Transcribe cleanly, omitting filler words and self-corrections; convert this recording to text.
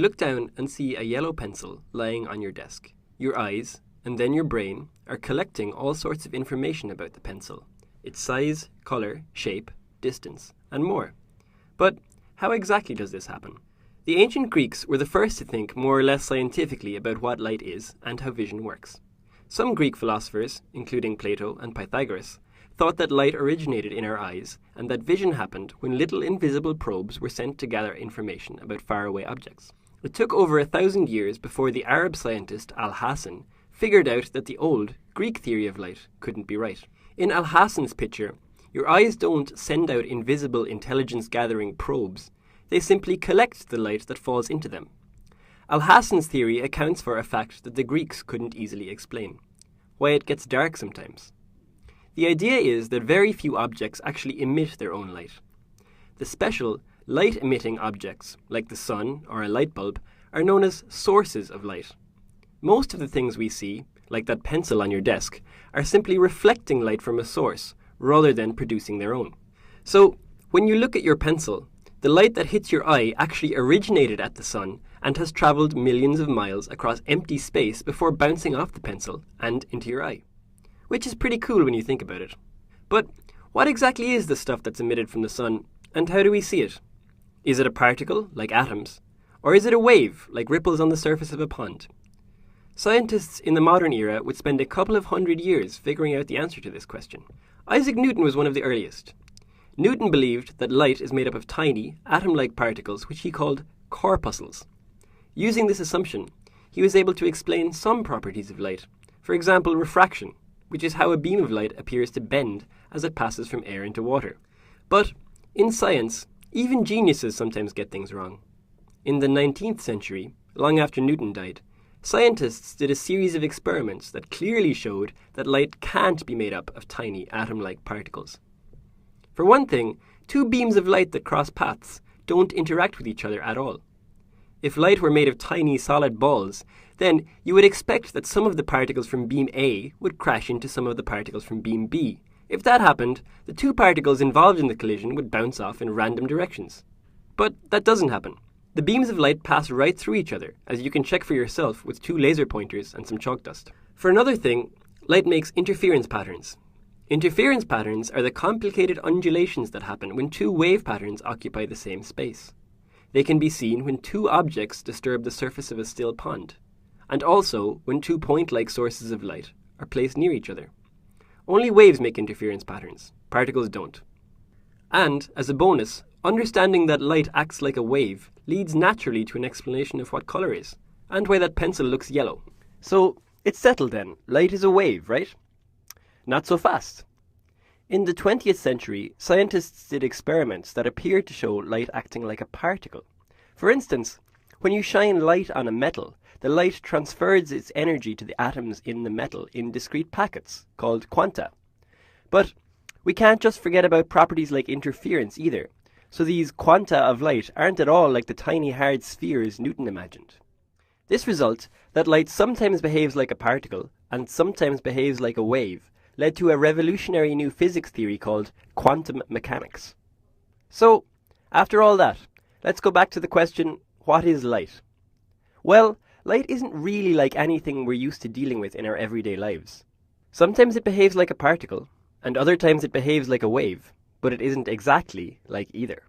look down and see a yellow pencil lying on your desk. Your eyes, and then your brain, are collecting all sorts of information about the pencil. Its size, colour, shape, distance, and more. But how exactly does this happen? The ancient Greeks were the first to think more or less scientifically about what light is and how vision works. Some Greek philosophers, including Plato and Pythagoras, thought that light originated in our eyes and that vision happened when little invisible probes were sent to gather information about faraway objects. It took over 1,000 years before the Arab scientist Al-Hasan figured out that the old Greek theory of light couldn't be right. In Al-Hasan's picture, your eyes don't send out invisible intelligence-gathering probes. They simply collect the light that falls into them. Al-Hasan's theory accounts for a fact that the Greeks couldn't easily explain: why it gets dark sometimes. The idea is that very few objects actually emit their own light. The special light-emitting objects, like the sun or a light bulb, are known as sources of light. Most of the things we see, like that pencil on your desk, are simply reflecting light from a source, rather than producing their own. So, when you look at your pencil, the light that hits your eye actually originated at the sun and has travelled millions of miles across empty space before bouncing off the pencil and into your eye. Which is pretty cool when you think about it. But what exactly is the stuff that's emitted from the sun, and how do we see it? Is it a particle, like atoms? Or is it a wave, like ripples on the surface of a pond? Scientists in the modern era would spend a couple of 100 years figuring out the answer to this question. Isaac Newton was one of the earliest. Newton believed that light is made up of tiny, atom-like particles which he called corpuscles. Using this assumption, he was able to explain some properties of light, for example refraction, which is how a beam of light appears to bend as it passes from air into water. But in science, even geniuses sometimes get things wrong. In the 19th century, long after Newton died, scientists did a series of experiments that clearly showed that light can't be made up of tiny atom-like particles. For one thing, two beams of light that cross paths don't interact with each other at all. If light were made of tiny solid balls, then you would expect that some of the particles from beam A would crash into some of the particles from beam B. If that happened, the two particles involved in the collision would bounce off in random directions. But that doesn't happen. The beams of light pass right through each other, as you can check for yourself with two laser pointers and some chalk dust. For another thing, light makes interference patterns. Interference patterns are the complicated undulations that happen when two wave patterns occupy the same space. They can be seen when two objects disturb the surface of a still pond, and also when two point-like sources of light are placed near each other. Only waves make interference patterns, particles don't. And, as a bonus, understanding that light acts like a wave leads naturally to an explanation of what colour is, and why that pencil looks yellow. So, it's settled then, light is a wave, right? Not so fast. In the 20th century, scientists did experiments that appeared to show light acting like a particle. For instance, when you shine light on a metal, the light transfers its energy to the atoms in the metal in discrete packets, called quanta. But we can't just forget about properties like interference either. So these quanta of light aren't at all like the tiny hard spheres Newton imagined. This result, that light sometimes behaves like a particle and sometimes behaves like a wave, led to a revolutionary new physics theory called quantum mechanics. So, after all that, let's go back to the question, what is light? Well, light isn't really like anything we're used to dealing with in our everyday lives. Sometimes it behaves like a particle, and other times it behaves like a wave, but it isn't exactly like either.